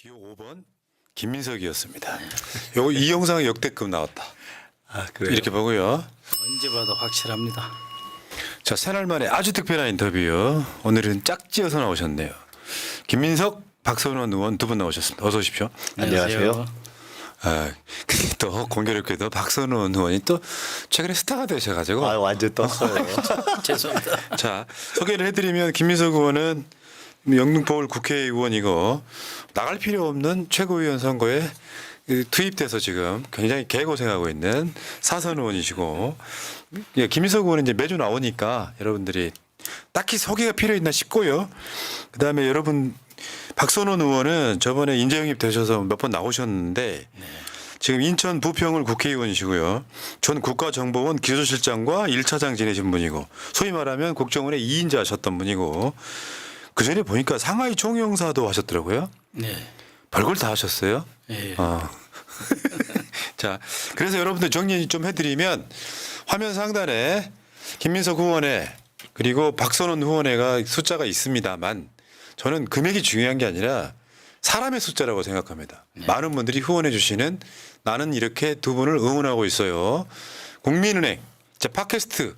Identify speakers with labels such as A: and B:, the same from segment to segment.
A: 기호 5번 김민석이었습니다. 요거 이 영상은 역대급 나왔다.
B: 아, 그래요?
A: 이렇게 보고요.
C: 언제 봐도 확실합니다.
A: 자, 새날 만에 아주 특별한 인터뷰요. 오늘은 짝지어서 나오셨네요. 김민석, 박선원 의원 두 분 나오셨습니다. 어서 오십시오.
B: 안녕하세요.
A: 아, 근데 또 공교롭게도 박선원 의원이 또 최근에 스타가 되셔가지고.
B: 아, 완전 떴어요.
C: 죄송합니다.
A: 자, 소개를 해드리면 김민석 의원은 영등포울 국회의원이고 나갈 필요 없는 최고위원 선거에 투입돼서 지금 굉장히 개고생하고 있는 사선 의원이시고, 예, 김민석 의원은 이제 매주 나오니까 여러분들이 딱히 소개가 필요 있나 싶고요. 그다음에 여러분 박선원 의원은 저번에 인재영입 되셔서 몇 번 나오셨는데 지금 인천 부평을 국회의원이시고요. 전 국가정보원 기조실장과 1차장 지내신 분이고 소위 말하면 국정원의 2인자 하셨던 분이고 그 전에 보니까 상하이 총영사도 하셨더라고요.
C: 네.
A: 별걸 다 하셨어요.
C: 예.
A: 자, 그래서 여러분들 정리 좀 해드리면 화면 상단에 김민석 후원회 그리고 박선원 후원회가 숫자가 있습니다만 저는 금액이 중요한 게 아니라 사람의 숫자라고 생각합니다.
C: 네.
A: 많은 분들이 후원해 주시는 나는 이렇게 두 분을 응원하고 있어요. 국민은행, 자, 팟캐스트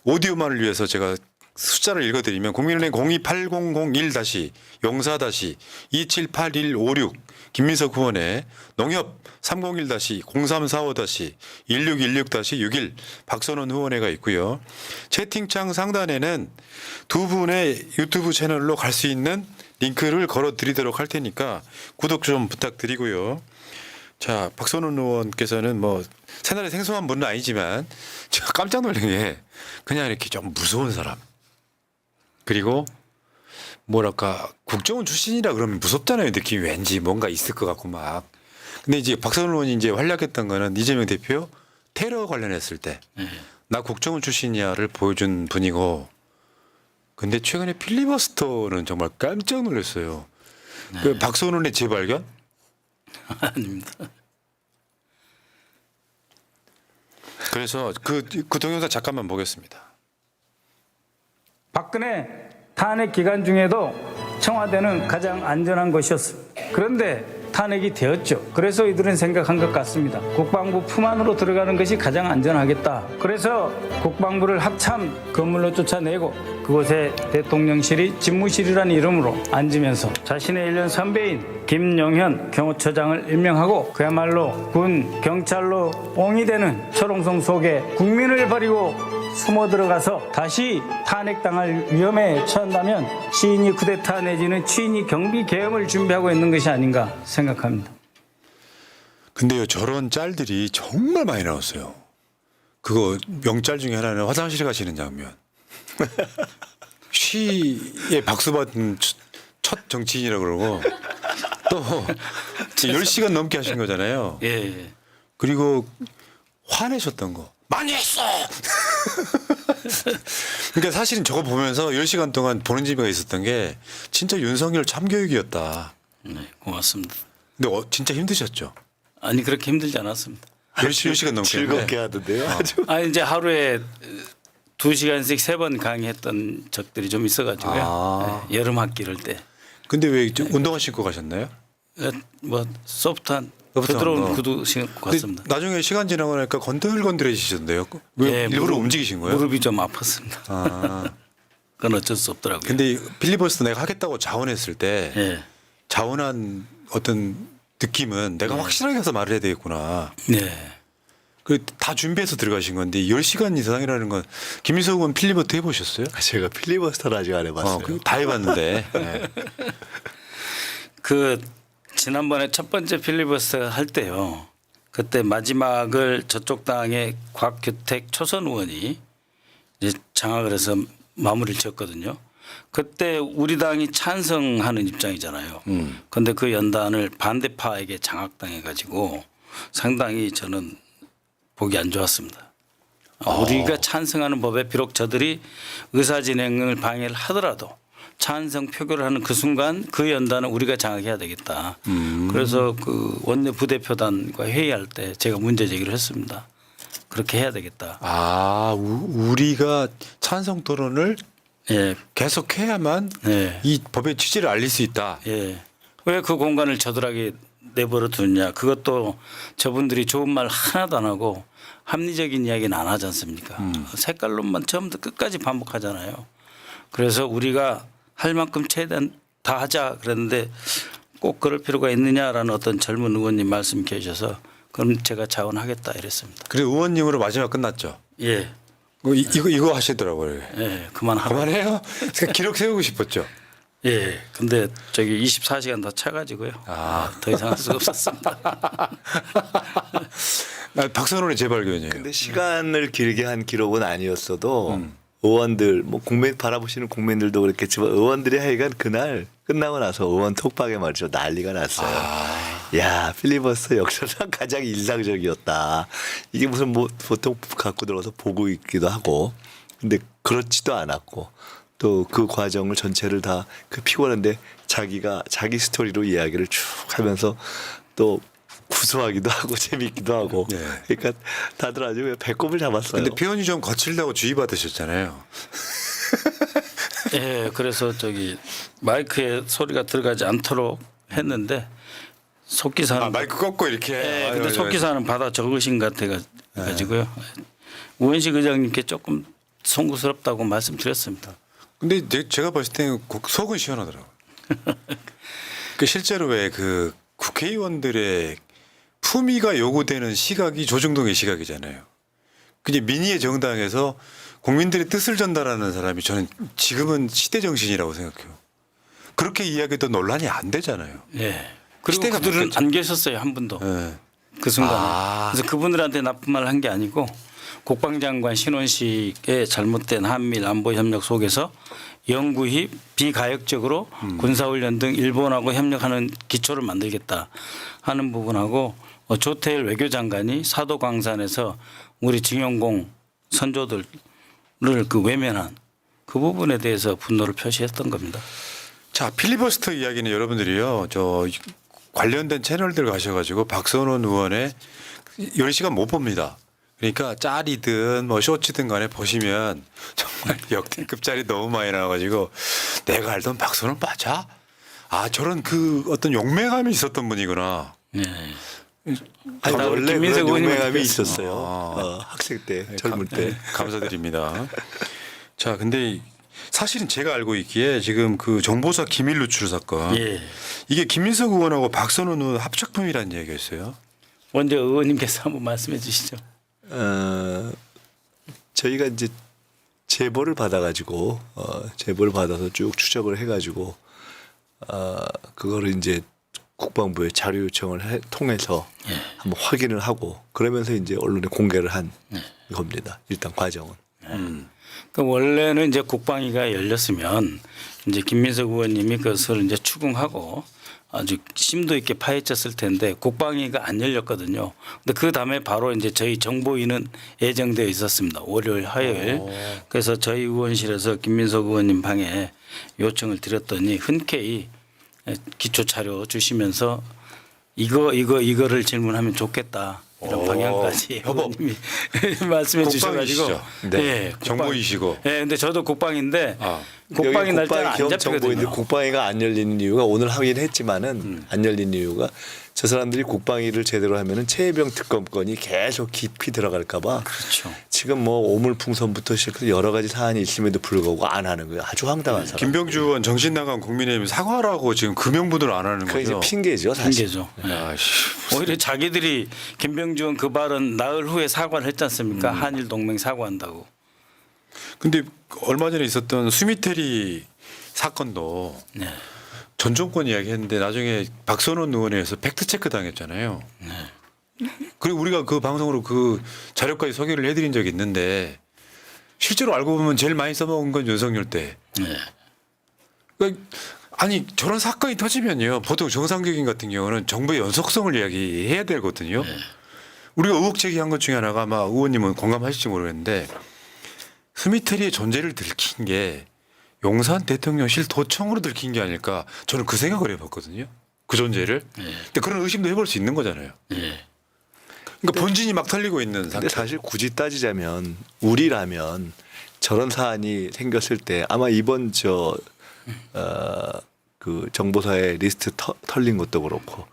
A: 오디오만을 위해서 제가 숫자를 읽어드리면 국민은행 028001-04-278156 김민석 후원회, 농협 301-0345-1616-61 박선원 후원회가 있고요. 채팅창 상단에는 두 분의 유튜브 채널로 갈 수 있는 링크를 걸어드리도록 할 테니까 구독 좀 부탁드리고요. 자, 박선원 의원께서는 뭐 새날에 생소한 분은 아니지만 제가 깜짝 놀란 게 그냥 이렇게 좀 무서운 사람. 그리고 뭐랄까 국정원 출신이라 그러면 무섭잖아요. 느낌이 왠지 뭔가 있을 것 같고 막. 근데 이제 박선원 의원이 이제 활약했던 거는 이재명 대표 테러 관련했을 때 나 국정원 출신이야를 보여준 분이고, 근데 최근에 필리버스터는 정말 깜짝 놀랐어요. 그 박선원의 재발견?
C: 아닙니다.
A: 그래서 그 동영상 잠깐만 보겠습니다.
D: 박근혜 탄핵 기간 중에도 청와대는 가장 안전한 곳이었습니다. 그런데 탄핵이 되었죠. 그래서 이들은 생각한 것 같습니다. 국방부 품 안으로 들어가는 것이 가장 안전하겠다. 그래서 국방부를 합참 건물로 쫓아내고 그곳에 대통령실이 집무실이라는 이름으로 앉으면서 자신의 1년 선배인 김용현 경호처장을 임명하고 그야말로 군 경찰로 옹이 되는 초롱성 속에 국민을 버리고 숨어 들어가서 다시 탄핵당할 위험에 처한다면 시인이 쿠데타 내지는 취인이 경비 계엄을 준비하고 있는 것이 아닌가 생각합니다.
A: 근데요, 저런 짤들이 정말 많이 나왔어요. 그거 명짤 중에 하나는 화장실 가시는 장면. 시에 박수 받은 첫 정치인이라고 그러고 또 10시간 넘게 하신 거잖아요.
C: 예.
A: 그리고 화내셨던 거. 많이 했어! 그러니까 사실은 저거 보면서 10시간 동안 보는 재미가 있었던 게 진짜 윤석열 참교육이었다.
C: 네, 고맙습니다.
A: 근데 진짜 힘드셨죠?
C: 아니 그렇게 힘들지 않았습니다.
A: 10시간 넘게.
B: 즐겁게 하던데요. 아주.
C: 아니 이제 하루에 2시간씩 3번 강의했던 적들이 좀 있어가지고요. 네, 여름 학기를 때.
A: 근데 왜 운동화 신고 가셨나요?
C: 뭐 소프트한
A: 소프트한
C: 부드러운
A: 거.
C: 구두 신고
A: 근데
C: 갔습니다.
A: 나중에 시간 지나고 나니까 건들건들해지셨는데요. 왜
C: 예,
A: 일부러 움직이신 거예요?
C: 무릎이 좀 아팠습니다.
A: 아.
C: 그건 어쩔 수 없더라고요.
A: 근데 필리버스터 내가 하겠다고 자원했을 때
C: 예.
A: 자원한 어떤 느낌은 내가 확실하게 해서 말을 해야 되겠구나.
C: 네.
A: 다 준비해서 들어가신 건데 10시간 이상이라는 건 김민석 의원 필리버스터 해보셨어요?
B: 제가 필리버스터를 아직 안 해봤어요.
A: 다 해봤는데. 네.
C: 그 지난번에 첫 번째 필리버스터 할 때요. 그때 마지막을 저쪽 당의 곽규택 초선 의원이 이제 장악을 해서 마무리를 지었거든요. 그때 우리 당이 찬성하는 입장이잖아요. 그런데 그 연단을 반대파에게 장악당해 가지고 상당히 저는 보기 안 좋았습니다. 우리가 찬성하는 법에 비록 저들이 의사진행을 방해를 하더라도 찬성 표결을 하는 그 순간 그 연단은 우리가 장악해야 되겠다. 그래서 그 원내 부대표단과 회의할 때 제가 문제 제기를 했습니다. 그렇게 해야 되겠다.
A: 아, 우리가 찬성 토론을
C: 예,
A: 계속해야만
C: 예,
A: 이 법의 취지를 알릴 수 있다.
C: 예. 왜 그 공간을 저들하게 내버려 두느냐. 그것도 저분들이 좋은 말 하나도 안 하고 합리적인 이야기는 안 하지 않습니까? 색깔론만 처음부터 끝까지 반복하잖아요. 그래서 우리가 할 만큼 최대한 다 하자 그랬는데 꼭 그럴 필요가 있느냐라는 어떤 젊은 의원님 말씀 계셔서 그럼 제가 자원하겠다 이랬습니다.
A: 그래 의원님으로 마지막 끝났죠.
C: 예.
A: 이거 하시더라고요.
C: 예. 그만하라.
A: 그만해요. 그러니까 기록 세우고 싶었죠.
C: 예. 근데 저기 24시간 다 차가지고요. 더 이상 할 수가 없었습니다.
A: 박선원의 재발견이에요.
B: 근데 시간을 길게 한 기록은 아니었어도 의원들 뭐 국민 바라보시는 국민들도 그렇겠지만 의원들이 하여간 그날 끝나고 나서 의원 톡방에 말이죠 난리가 났어요. 야 필리버스터 역사상 가장 인상적이었다. 이게 무슨 뭐 보통 갖고 들어서 보고 있기도 하고 근데 그렇지도 않았고 또 그 과정을 전체를 다 그 피곤한데 자기가 자기 스토리로 이야기를 쭉 하면서 또 구수하기도 하고 재밌기도 하고
A: 네.
B: 그러니까 다들 아주 배꼽을 잡았어요.
A: 근데 표현이 좀 거칠다고 주의받으셨잖아요.
C: 예. 그래서 저기 마이크에 소리가 들어가지 않도록 했는데 속기사는
A: 마이크 꺾고 이렇게.
C: 예,
A: 아유,
C: 근데
A: 아유,
C: 속기사는 받아 적으신 것 같아가지고요. 우원식 의장님께 조금 송구스럽다고 말씀드렸습니다.
A: 근데 제가 봤을 때는 속은 시원하더라고요. 그 실제로 왜 그 국회의원들의 품위가 요구되는 시각이 조중동의 시각이잖아요. 근데 민의의 정당에서 국민들의 뜻을 전달하는 사람이 저는 지금은 시대 정신이라고 생각해요. 그렇게 이야기해도 논란이 안 되잖아요.
C: 예. 그리고
A: 시대가
C: 그들은
A: 바뀌었죠.
C: 안 계셨어요 한 분도
A: 예.
C: 그 순간에.
A: 아.
C: 그래서 그분들한테 나쁜 말을 한 게 아니고 국방장관 신원식의 잘못된 한미일 안보 협력 속에서 영구히 비가역적으로 군사훈련 등 일본하고 협력하는 기초를 만들겠다 하는 부분하고 조태일 외교장관이 사도광산에서 우리 증영공 선조들을 그 외면한 그 부분에 대해서 분노를 표시했던 겁니다.
A: 자, 필리버스터 이야기는 여러분들이요. 저 관련된 채널들 가셔가지고 박선원 의원의 10시간 못 봅니다. 그러니까 짤이든 뭐 쇼츠든 간에 보시면 정말 역대급짜리 너무 많이 나와가지고 내가 알던 박선원 맞아? 아 저런 그 어떤 용맹함이 있었던 분이구나.
C: 네.
B: 아니,
C: 우리
B: 원래
C: 김민석
B: 그런
C: 의원님은
B: 용맹함이
C: 그랬어요.
B: 있었어요. 학생 때 젊을 때.
A: 네, 감사드립니다. 자, 근데 사실은 제가 알고 있기에 지금 그 정보사 기밀 누출 사건
C: 예.
A: 이게 김민석 의원하고 박선원 의원 합작품이라는 얘기였어요.
C: 먼저 의원님께서 한번 말씀해 주시죠.
B: 저희가 이제 제보를 받아가지고 제보를 받아서 쭉 추적을 해가지고 그거를 이제 국방부에 자료 요청을 통해서 한번 확인을 하고 그러면서 이제 언론에 공개를 한 겁니다. 일단 과정은.
C: 그 원래는 이제 국방위가 열렸으면 이제 김민석 의원님이 그것을 이제 추궁하고 아주 심도 있게 파헤쳤을 텐데 국방위가 안 열렸거든요. 근데 그 다음에 바로 이제 저희 정보위는 예정되어 있었습니다. 월요일, 화요일. 그래서 저희 의원실에서 김민석 의원님 방에 요청을 드렸더니 흔쾌히 기초 자료 주시면서 이거를 질문하면 좋겠다. 이런 방향까지 의원님이 말씀해 주셔가지고
A: 국방이시죠?
C: 네,
A: 정보이시고.
C: 네, 근데 저도 국방인데
A: 아.
C: 국방이
B: 여기
C: 날짜가 안
B: 정보인데
C: 잡히거든요.
B: 국방위가 안 열리는 이유가 오늘 확인했지만은 안 열린 이유가 저 사람들이 국방위를 제대로 하면은 최혜병 특검권이 계속 깊이 들어갈까봐
C: 그렇죠.
B: 지금 뭐 오물풍선부터 시작해서 여러 가지 사안이 있음에도 불구하고 안 하는 거예요. 아주 황당한 사람.
A: 김병주 의원 정신 나간 국민의힘 사과라고 지금 금명분을 안 하는
B: 그게 이제
A: 거죠.
B: 핑계죠, 사실.
C: 핑계죠.
A: 아씨.
C: 오히려 자기들이 김병주 의원 그 발언 나흘 후에 사과를 했지 않습니까? 한일 동맹 사과한다고.
A: 근데 얼마 전에 있었던 수미테리 사건도
C: 네.
A: 전 정권 이야기했는데 나중에 박선원 의원에 의해서 팩트 체크 당했잖아요. 그리고 우리가 그 방송으로 그 자료까지 소개를 해드린 적이 있는데 실제로 알고 보면 제일 많이 써먹은 건 윤석열 때.
C: 네.
A: 그러니까 아니 저런 사건이 터지면요 보통 정상적인 같은 경우는 정부의 연속성을 이야기해야 되거든요. 우리가 의혹 제기한 것 중에 하나가 아마 의원님은 공감하실지 모르겠는데 스미테리의 존재를 들킨 게 용산 대통령실 도청으로 들킨 게 아닐까 저는 그 생각을 해봤거든요. 그 존재를. 근데 그런 의심도 해볼 수 있는 거잖아요.
C: 네.
A: 그러니까 본진이 막 털리고 있는 상태.
B: 근데 사실 굳이 따지자면 우리라면 저런 사안이 생겼을 때 아마 이번 그 정보사의 리스트 털린 것도 그렇고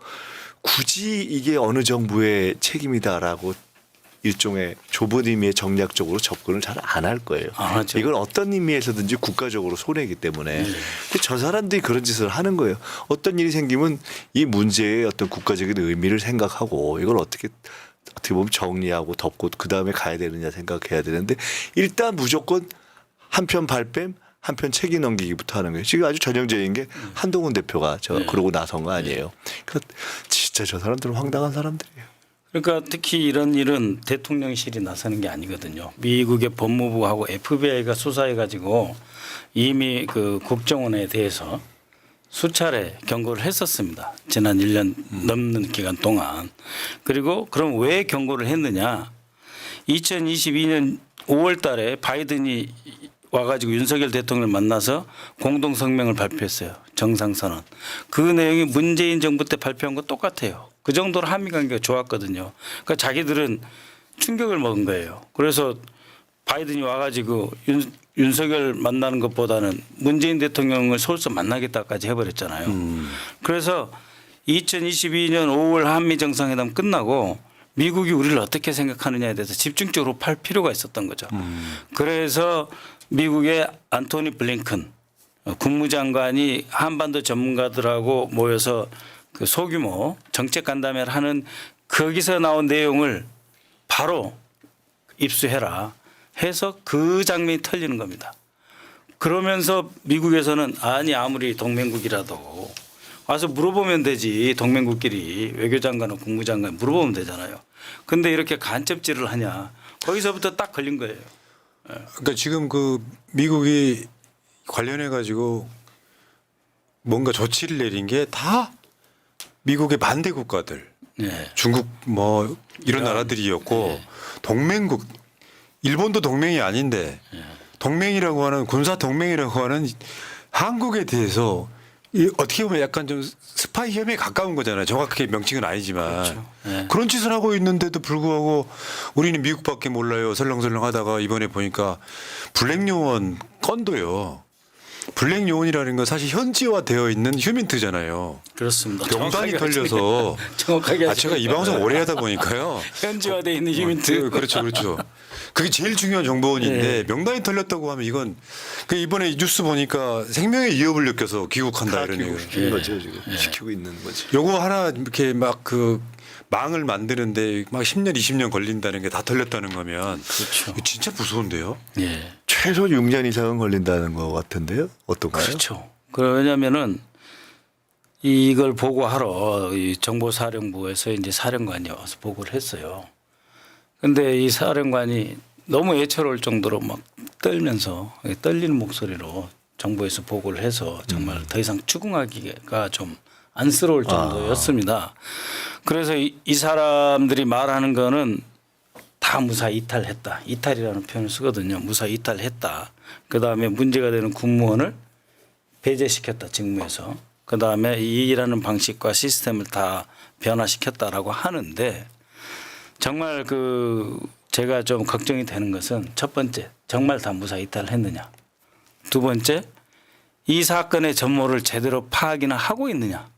B: 굳이 이게 어느 정부의 책임이다라고 일종의 좁은 의미의 정략적으로 접근을 잘 안 할 거예요.
C: 안 하죠.
B: 이건 어떤 의미에서든지 국가적으로 손해이기 때문에 근데 저 사람들이 그런 짓을 하는 거예요. 어떤 일이 생기면 이 문제의 어떤 국가적인 의미를 생각하고 이걸 어떻게 보면 정리하고 덮고 그 다음에 가야 되느냐 생각해야 되는데 일단 무조건 한편 발뺌 한편 책임 넘기기부터 하는 거예요. 지금 아주 전형적인 게 한동훈 대표가 그러고 나선 거 아니에요. 그러니까 진짜 저 사람들은 황당한 사람들이에요.
C: 그러니까 특히 이런 일은 대통령실이 나서는 게 아니거든요. 미국의 법무부하고 FBI가 수사해 가지고 이미 그 국정원에 대해서 수차례 경고를 했었습니다. 지난 1년 넘는 기간 동안. 그리고 그럼 왜 경고를 했느냐. 2022년 5월 달에 바이든이 와가지고 윤석열 대통령을 만나서 공동성명을 발표했어요. 정상선언. 그 내용이 문재인 정부 때 발표한 거 똑같아요. 그 정도로 한미관계가 좋았거든요. 그러니까 자기들은 충격을 먹은 거예요. 그래서 바이든이 와가지고 윤석열 만나는 것보다는 문재인 대통령을 서울서 만나겠다까지 해버렸잖아요. 그래서 2022년 5월 한미 정상회담 끝나고 미국이 우리를 어떻게 생각하느냐에 대해서 집중적으로 팔 필요가 있었던 거죠. 그래서 미국의 안토니 블링컨 국무장관이 한반도 전문가들하고 모여서 그 소규모 정책 간담회를 하는 거기서 나온 내용을 바로 입수해라 해서 그 장면이 털리는 겁니다. 그러면서 미국에서는 아니 아무리 동맹국이라도 와서 물어보면 되지 동맹국끼리 외교장관과 국무장관 물어보면 되잖아요. 근데 이렇게 간첩질을 하냐 거기서부터 딱 걸린 거예요.
A: 그러니까 지금 그 미국이 관련해 가지고 뭔가 조치를 내린 게 다 미국의 반대 국가들,
C: 네.
A: 중국 뭐 이런 나라들이었고 동맹국, 일본도 동맹이 아닌데 동맹이라고 하는 군사 동맹이라고 하는 한국에 대해서 어떻게 보면 약간 좀 스파이 혐의에 가까운 거잖아요. 정확하게 명칭은 아니지만
C: 그렇죠. 네.
A: 그런 짓을 하고 있는데도 불구하고 우리는 미국밖에 몰라요. 설렁설렁 하다가 이번에 보니까 블랙요원 건도요. 블랙요원이라는 건 사실 현지화되어 있는 휴민트잖아요.
C: 그렇습니다.
A: 명단이
C: 정확하게
A: 털려서
C: 정확하게
A: 제가 이 방송 오래 하다 보니까요.
C: 현지화되어 있는 휴민트.
A: 그렇죠, 그렇죠. 그게 제일 중요한 정보원인데 명단이 털렸다고 하면 이건 그 이번에 뉴스 보니까 생명의 위협을 느껴서 귀국한다 이런 얘기.
B: 시키는 거죠 지금 시키고 있는 거지.
A: 요거 하나 이렇게 막 그 망을 만드는데 막 10년, 20년 걸린다는 게 다 털렸다는 거면
C: 그렇죠.
A: 이거 진짜 무서운데요.
C: 예.
B: 최소 6년 이상은 걸린다는 것 같은데요. 어떤가요?
C: 그렇죠. 왜냐면은 이걸 보고하러 이 정보사령부에서 이제 사령관이 와서 보고를 했어요. 근데 이 사령관이 너무 애처로울 정도로 막 떨면서 떨리는 목소리로 정부에서 보고를 해서 정말 더 이상 추궁하기가 좀 안쓰러울 정도였습니다. 그래서 이 사람들이 말하는 거는 다 무사 이탈했다. 이탈이라는 표현을 쓰거든요. 무사 이탈했다. 그다음에 문제가 되는 군무원을 배제시켰다. 직무에서. 그다음에 이 일하는 방식과 시스템을 다 변화시켰다라고 하는데 정말 그 제가 좀 걱정이 되는 것은 첫 번째 정말 다 무사 이탈했느냐. 두 번째 이 사건의 전모를 제대로 파악이나 하고 있느냐.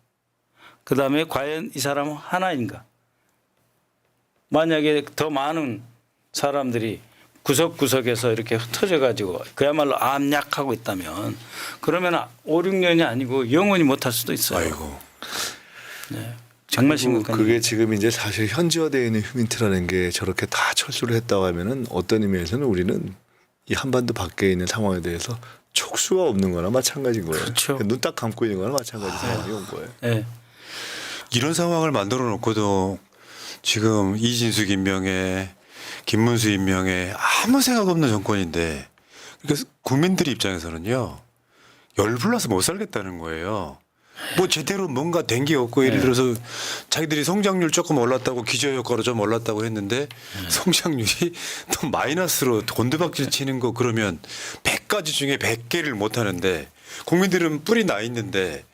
C: 그다음에 과연 이 사람은 하나인가. 만약에 더 많은 사람들이 구석구석에서 이렇게 흩어져 가지고 그야말로 암약하고 있다면 그러면 5, 6년이 아니고 영원히 못할 수도 있어요.
A: 아이고.
C: 네. 정말 심각한
B: 그게 지금 이제 사실 현지화되어 있는 휴민트라는 게 저렇게 다 철수를 했다고 하면은 어떤 의미에서는 우리는 이 한반도 밖에 있는 상황에 대해서 촉수가 없는 거나 마찬가지인 거예요.
C: 그렇죠.
B: 눈 딱 감고 있는 거나 마찬가지 상황이 온 거예요.
C: 네.
A: 이런 상황을 만들어 놓고도 지금 이진숙 임명에 김문수 임명에 아무 생각 없는 정권인데 그러니까 국민들 입장에서는요 열불나서 못 살겠다는 거예요. 뭐 제대로 뭔가 된 게 없고 예를 들어서 자기들이 성장률 조금 올랐다고 기저효과로 좀 올랐다고 했는데 성장률이 또 마이너스로 곤두박질 치는 거 그러면 100가지 중에 100개를 못 하는데 국민들은 뿔이 나 있는데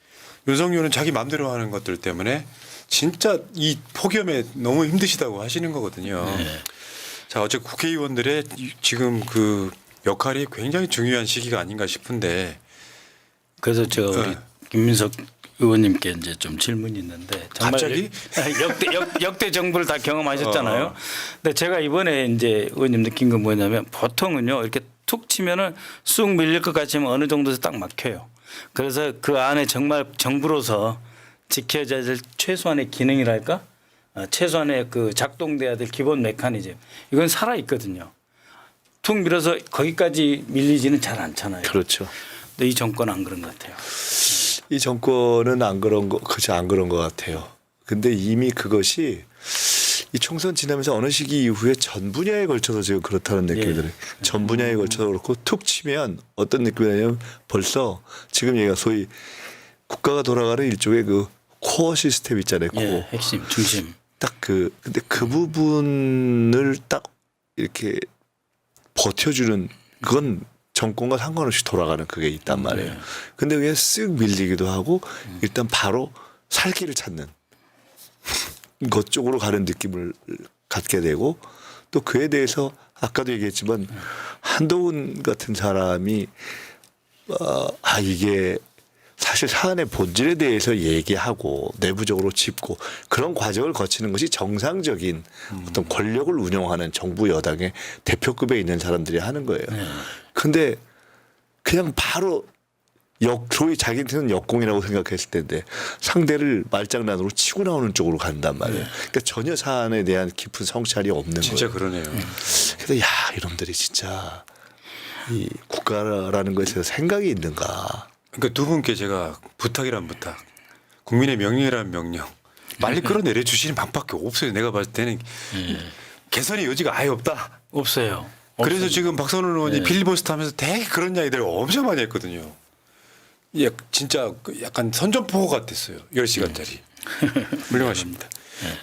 A: 윤석열은 자기 마음대로 하는 것들 때문에 진짜 이 폭염에 너무 힘드시다고 하시는 거거든요. 자, 어째 국회의원들의 지금 그 역할이 굉장히 중요한 시기가 아닌가 싶은데
C: 그래서 저 우리 김민석 의원님께 이제 좀 질문이 있는데 정말
A: 갑자기?
C: 역대 정부를 다 경험하셨잖아요. 근데 제가 이번에 이제 의원님 느낀 건 뭐냐면 보통은요 이렇게 툭 치면은 쑥 밀릴 것 같지만 어느 정도에서 딱 막혀요. 그래서 그 안에 정말 정부로서 지켜져야 될 최소한의 기능이랄까? 최소한의 그 작동돼야 될 기본 메커니즘 이건 살아 있거든요. 툭 밀어서 거기까지 밀리지는 잘 않잖아요.
B: 그렇죠.
C: 근데 이 정권은 안 그런 것 같아요.
B: 이 정권은 안 그런 거, 그렇죠. 안 그런 것 같아요. 근데 이미 그것이 이 총선 지나면서 어느 시기 이후에 전 분야에 걸쳐서 지금 그렇다는 느낌이 들어요. 전 분야에 걸쳐서 그렇고 툭 치면 어떤 느낌이냐면 벌써 지금 얘가 소위 국가가 돌아가는 일종의 그 코어 시스템 있잖아요. 코어.
C: 예, 핵심, 중심.
B: 딱 근데 그 부분을 딱 이렇게 버텨주는 그건 정권과 상관없이 돌아가는 그게 있단 말이에요. 근데 그게 쓱 밀리기도 하고 일단 바로 살기를 찾는 것 쪽으로 가는 느낌을 갖게 되고 또 그에 대해서 아까도 얘기했지만 한동훈 같은 사람이 이게 사실 사안의 본질에 대해서 얘기하고 내부적으로 짚고 그런 과정을 거치는 것이 정상적인 어떤 권력을 운영하는 정부 여당의 대표급에 있는 사람들이 하는 거예요. 근데 그냥 바로 소위 자기한테는 역공이라고 생각했을 텐데 상대를 말장난으로 치고 나오는 쪽으로 간단 말이에요. 그러니까 전혀 사안에 대한 깊은 성찰이 없는
A: 진짜
B: 거예요.
A: 그러네요.
B: 그래서 이놈들이 진짜 이 국가라는 것에 생각이 있는가.
A: 그러니까 두 분께 제가 부탁이란 부탁, 국민의 명령이란 명령 빨리 끌어내려 주시는 방법밖에 없어요. 내가 봤을 때는 개선의 여지가 아예 없다.
C: 없어요.
A: 그래서
C: 없습니다.
A: 지금 박선원 의원이 필리버스터 하면서 되게 그런 이야기들을 엄청 많이 했거든요. 진짜 약간 선전포고 같았어요. 10시간짜리. 훌륭하십니다.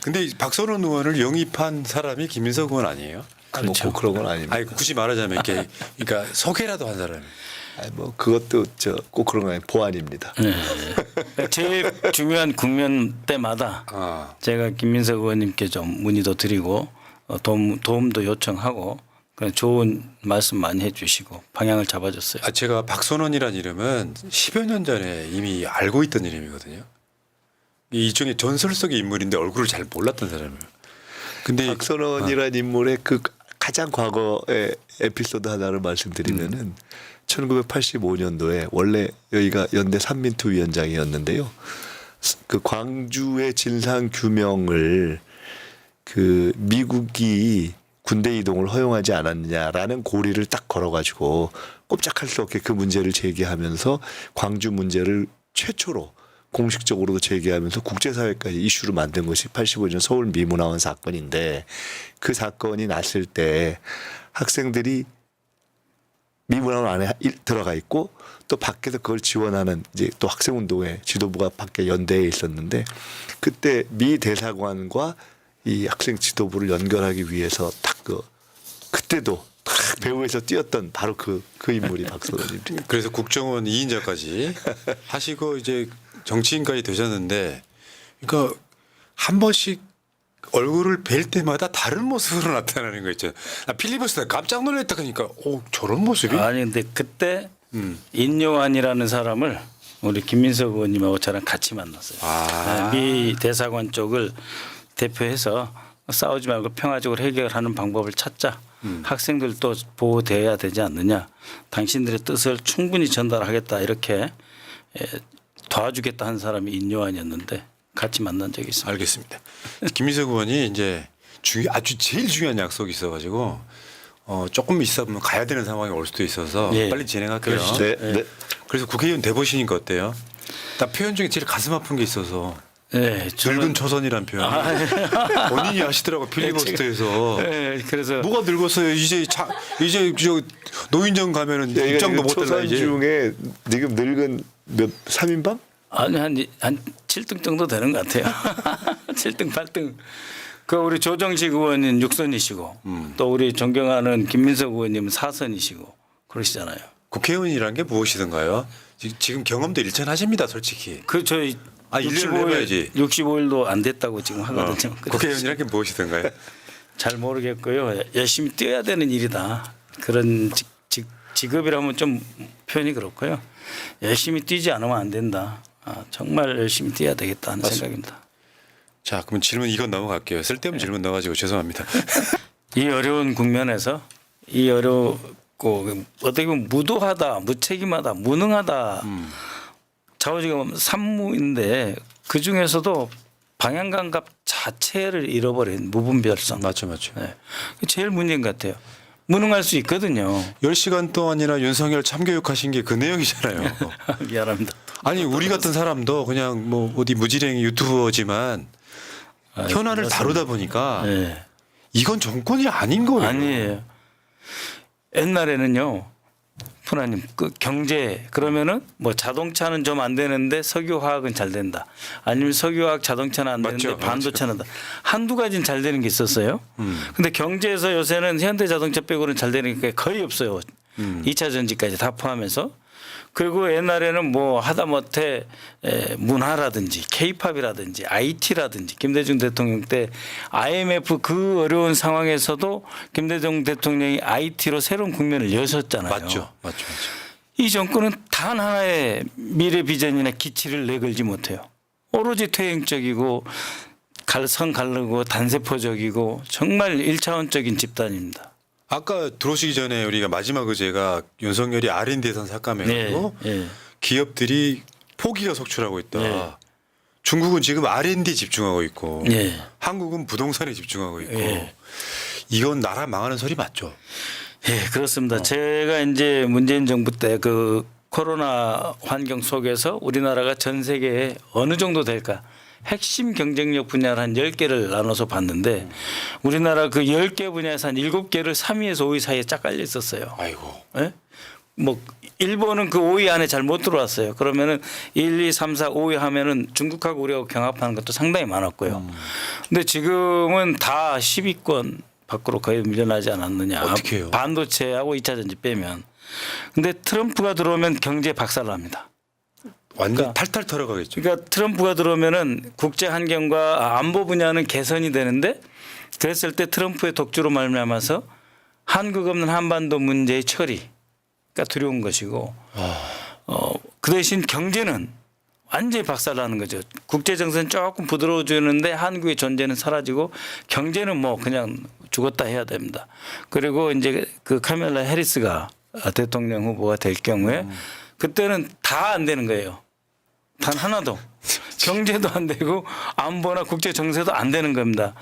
A: 근데 박선원 의원을 영입한 사람이 김민석 의원 아니에요?
B: 뭐 그런 건 아닙니다.
A: 아니 굳이 말하자면 이렇게 그러니까 소개라도 한 사람이.
B: 뭐 그것도 꼭 그런 건 아니에요. 보안입니다.
C: 제일 중요한 국면 때마다 제가 김민석 의원님께 좀 문의도 드리고 도움도 요청하고 그런 좋은 말씀 많이 해주시고 방향을 잡아줬어요.
A: 제가 박선원이란 이름은 10여 년 전에 이미 알고 있던 이름이거든요. 일종의 전설 속의 인물인데 얼굴을 잘 몰랐던 사람이에요. 근데
B: 박선원이라는 인물의 그 가장 과거의 에피소드 하나를 말씀드리면은 1985년도에 원래 여기가 연대 삼민투 위원장이었는데요. 그 광주의 진상 규명을 그 미국이 군대 이동을 허용하지 않았냐라는 고리를 딱 걸어가지고 꼼짝할 수 없게 그 문제를 제기하면서 광주 문제를 최초로 공식적으로도 제기하면서 국제사회까지 이슈로 만든 것이 85년 서울 미문화원 사건인데 그 사건이 났을 때 학생들이 미문화원 안에 들어가 있고 또 밖에서 그걸 지원하는 이제 또 학생운동회 지도부가 밖에 연대에 있었는데 그때 미 대사관과 이 학생 지도부를 연결하기 위해서 딱 그때도 딱 배후에서 뛰었던 바로 그 인물이 박선원입니다.
A: 그래서 국정원 2인자까지 하시고 이제 정치인까지 되셨는데 그러니까 한 번씩 얼굴을 뵐 때마다 다른 모습으로 나타나는 거 있잖아요. 필리버스터 깜짝 놀랐다 그러니까 저런 모습이?
C: 아니 근데 그때 인요한이라는 사람을 우리 김민석 의원님하고 저랑 같이 만났어요. 미 대사관 쪽을 대표해서 싸우지 말고 평화적으로 해결하는 방법을 찾자. 학생들도 보호돼야 되지 않느냐. 당신들의 뜻을 충분히 전달하겠다 이렇게 도와주겠다 한 사람이 인요한이었는데 같이 만난 적이 있습니다.
A: 알겠습니다. 김민석 의원이 이제 아주 제일 중요한 약속이 있어가지고 조금 있다 보면 가야 되는 상황이 올 수도 있어서 빨리 진행할게요.
B: 네.
A: 그래서 국회의원 돼보시니까 어때요? 나 표현 중에 제일 가슴 아픈 게 있어서
C: 네,
A: 늙은 초선이란 표현. 본인이 하시더라고 필리버스터에서.
C: 네, 그래서
A: 뭐가 늙었어요? 이제 저 노인정 가면은 입장도 못 달라
B: 초선
A: 이제.
B: 중에 지금 늙은 몇 3인방?
C: 아니 한 7등 정도 되는 것 같아요. 7등 8등. 그 우리 조정식 의원은 6선이시고 또 우리 존경하는 김민석 의원님은 4선이시고 그러시잖아요.
A: 국회의원이란 게 무엇이든가요? 지금 경험도 일천하십니다, 솔직히.
C: 그 저희
A: 1년을 해봐야지.
C: 65일도 안 됐다고 지금 하거든요.
A: 국회의원이란 게 무엇이든가요?
C: 잘 모르겠고요. 열심히 뛰어야 되는 일이다. 그런 직업이라면 좀 표현이 그렇고요. 열심히 뛰지 않으면 안 된다. 정말 열심히 뛰어야 되겠다 하는 생각입니다.
A: 자, 그럼 질문 이건 넘어갈게요. 쓸데없는 질문 넣어가지고 죄송합니다.
C: 이 어려운 국면에서 이 어렵고 어떻게 보면 무도하다, 무책임하다, 무능하다 좌우지금 산무인데 그 중에서도 방향 감각 자체를 잃어버린 무분별성.
A: 맞죠.
C: 네. 그게 제일 문제인 것 같아요. 무능할 수 있거든요.
A: 10시간 동안이나 윤석열 참교육하신 게 그 내용이잖아요.
C: 미안합니다.
A: 아니 우리 같은 사람도 그냥 뭐 어디 무지랭이 유튜버지만 현안을
C: 그렇습니다.
A: 다루다 보니까
C: 네.
A: 이건 정권이 아닌 거예요.
C: 아니에요. 옛날에는요, 푸나님 그 경제 그러면은 뭐 자동차는 좀 안 되는데 석유화학은 잘 된다. 아니면 석유화학 자동차는 안 되는데
A: 맞죠,
C: 반도체는 다 한두 가지는 잘 되는 게 있었어요. 근데 경제에서 요새는 현대자동차 빼고는 잘 되는 게 거의 없어요. 2차 전지까지 다 포함해서. 그리고 옛날에는 뭐 하다못해 문화라든지 K-팝이라든지 IT라든지 김대중 대통령 때 IMF 그 어려운 상황에서도 김대중 대통령이 IT로 새로운 국면을 여셨잖아요.
A: 맞죠.
C: 이 정권은 단 하나의 미래 비전이나 기치를 내걸지 못해요. 오로지 퇴행적이고 선 가르고 단세포적이고 정말 1차원적인 집단입니다.
A: 아까 들어오시기 전에 우리가 마지막 의제가 윤석열이 R&D 예산 삭감해가지고
C: 네.
A: 기업들이 포기가 속출하고 있다.
C: 네.
A: 중국은 지금 R&D 집중하고 있고
C: 네.
A: 한국은 부동산에 집중하고 있고
C: 네.
A: 이건 나라 망하는 소리 맞죠?
C: 예, 그렇습니다. 제가 이제 문재인 정부 때 그 코로나 환경 속에서 우리나라가 전 세계에 어느 정도 될까? 핵심 경쟁력 분야를 한 10개를 나눠서 봤는데 우리나라 그 10개 분야에서 한 7개를 3위에서 5위 사이에 쫙 깔려 있었어요.
A: 아이고.
C: 예? 뭐 일본은 그 5위 안에 잘 못 들어왔어요. 그러면은 1, 2, 3, 4, 5위 하면은 중국하고 우리하고 경합하는 것도 상당히 많았고요. 근데 지금은 다 10위권 밖으로 거의 밀려나지 않았느냐.
A: 어떻게 해요?
C: 반도체하고 2차 전지 빼면. 근데 트럼프가 들어오면 경제 박살납니다.
A: 완전 탈탈 털어가겠죠.
C: 그러니까 트럼프가 들어오면은 국제 환경과 안보 분야는 개선이 되는데 그랬을 때 트럼프의 독주로 말미암아서 한국 없는 한반도 문제의 처리가 두려운 것이고 그 대신 경제는 완전히 박살나는 거죠. 국제 정세는 조금 부드러워지는데 한국의 존재는 사라지고 경제는 뭐 그냥 죽었다 해야 됩니다. 그리고 이제 그 카멜라 해리스가 대통령 후보가 될 경우에 그때는 다 안 되는 거예요. 단 하나도. 경제도 안 되고 안보나 국제 정세도 안 되는 겁니다.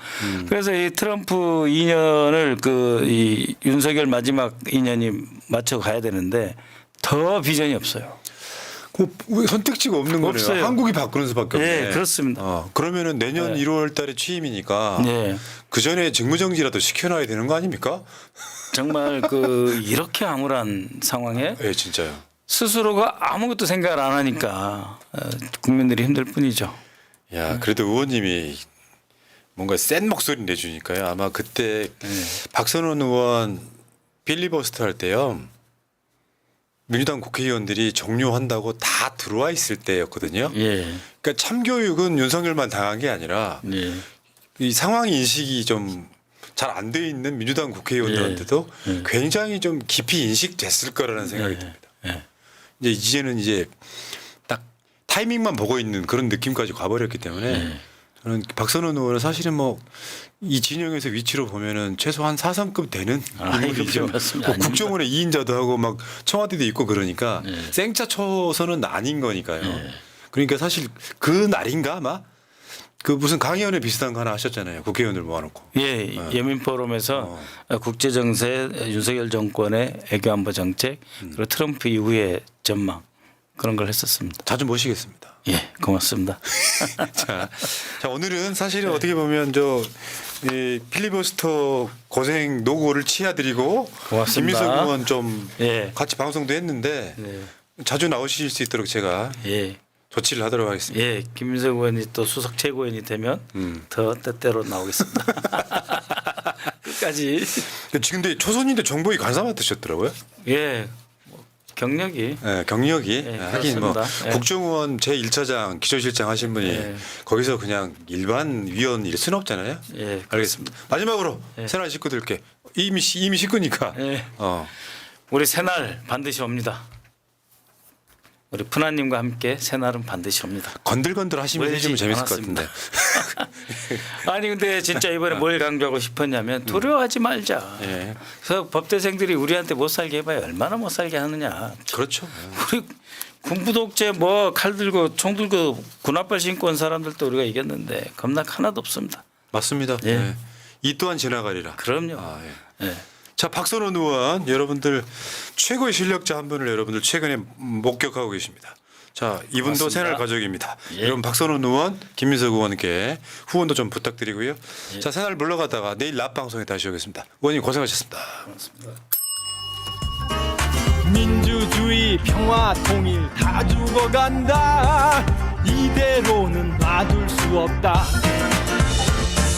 C: 그래서 이 트럼프 2년을 이 윤석열 마지막 2년이 맞춰 가야 되는데 더 비전이 없어요.
A: 왜 선택지가 없는 거네요.
C: 없어요.
A: 한국이 바꾸는 수밖에 없네.
C: 네, 그렇습니다.
A: 그러면은 내년
C: 네.
A: 1월 달에 취임이니까
C: 네.
A: 그 전에 직무정지라도 시켜놔야 되는 거 아닙니까?
C: 정말 이렇게 암울한 상황에
A: 네, 진짜요.
C: 스스로가 아무것도 생각을 안 하니까 국민들이 힘들 뿐이죠.
A: 야, 그래도 의원님이 뭔가 센 목소리 내주니까요. 아마 그때 박선원 의원 필리버스터 할 때요. 민주당 국회의원들이 종료한다고 다 들어와 있을 때였거든요.
C: 예.
A: 그러니까 참교육은 윤석열만 당한 게 아니라
C: 예.
A: 이 상황 인식이 좀 잘 안 돼 있는 민주당 국회의원들한테도 굉장히 좀 깊이 인식됐을 거라는 생각이 듭니다. 이제는 딱 타이밍만 보고 있는 그런 느낌까지 가버렸기 때문에 저는 박선원 의원은 사실은 뭐 이 진영에서 위치로 보면은 최소한 4성급 되는 인물이죠. 뭐 국정원의 2인자도 하고 막 청와대도 있고 그러니까 생차 초선은 아닌 거니까요. 그러니까 사실 그 날인가 아마 그 무슨 강의원회 비슷한 거 하나 하셨잖아요. 국회의원들 모아놓고.
C: 예, 여민 포럼에서 국제 정세, 윤석열 정권의 애교 안보 정책, 그리고 트럼프 이후의 전망 그런 걸 했었습니다.
A: 자주 모시겠습니다.
C: 예, 고맙습니다.
A: 자, 오늘은 사실은 어떻게 보면 이 필리버스터 고생 노고를 치아드리고
C: 고맙습니다.
A: 김민석 의원 좀
C: 예.
A: 같이 방송도 했는데
C: 네.
A: 자주 나오실 수 있도록 제가
C: 예.
A: 조치를 하도록 하겠습니다.
C: 예, 김민석 의원이 또 수석 최고위원이 되면 더 때때로 나오겠습니다. 끝까지.
A: 근데 초선인데 정보위 간사 맡으셨더라고요.
C: 예, 뭐 경력이.
A: 네, 경력이
C: 예,
A: 하긴 뭐
C: 그렇습니다. 예.
A: 국정원 제1차장 기초실장 하신 분이
C: 예.
A: 거기서 그냥 일반 위원 일 수는 없잖아요.
C: 예,
A: 알겠습니다. 마지막으로 새날 식구들께 이미 식구니까
C: 예. 우리 새날 반드시 옵니다. 우리 푸나님과 함께 새날은 반드시 옵니다.
A: 건들건들 하시면
C: 멀지
A: 해주면 재밌을
C: 않았습니다.
A: 것 같은데.
C: 아니 근데 진짜 이번에 뭘 강조하고 싶었냐면 두려워하지 말자.
A: 예.
C: 그래서 법대생들이 우리한테 못 살게 해봐야 얼마나 못 살게 하느냐.
A: 그렇죠.
C: 우리 군부 독재 뭐 칼 들고 총 들고 군합발 신고 온 사람들도 우리가 이겼는데 겁나 하나도 없습니다.
A: 맞습니다.
C: 예.
A: 예. 이 또한 지나가리라.
C: 그럼요.
A: 아, 예.
C: 예.
A: 자, 박선원 의원 여러분들 최고의 실력자 한 분을 여러분들 최근에 목격하고 계십니다. 자, 이분도
C: 고맙습니다.
A: 새날 가족입니다.
C: 예.
A: 여러분 박선원 의원, 김민석 의원께 후원도 좀 부탁드리고요. 자, 새날 물러가다가 내일 낮 방송에 다시 오겠습니다. 의원님 고생하셨습니다.
E: 민주주의 평화 통일 다 죽어간다 이대로는 놔둘 수 없다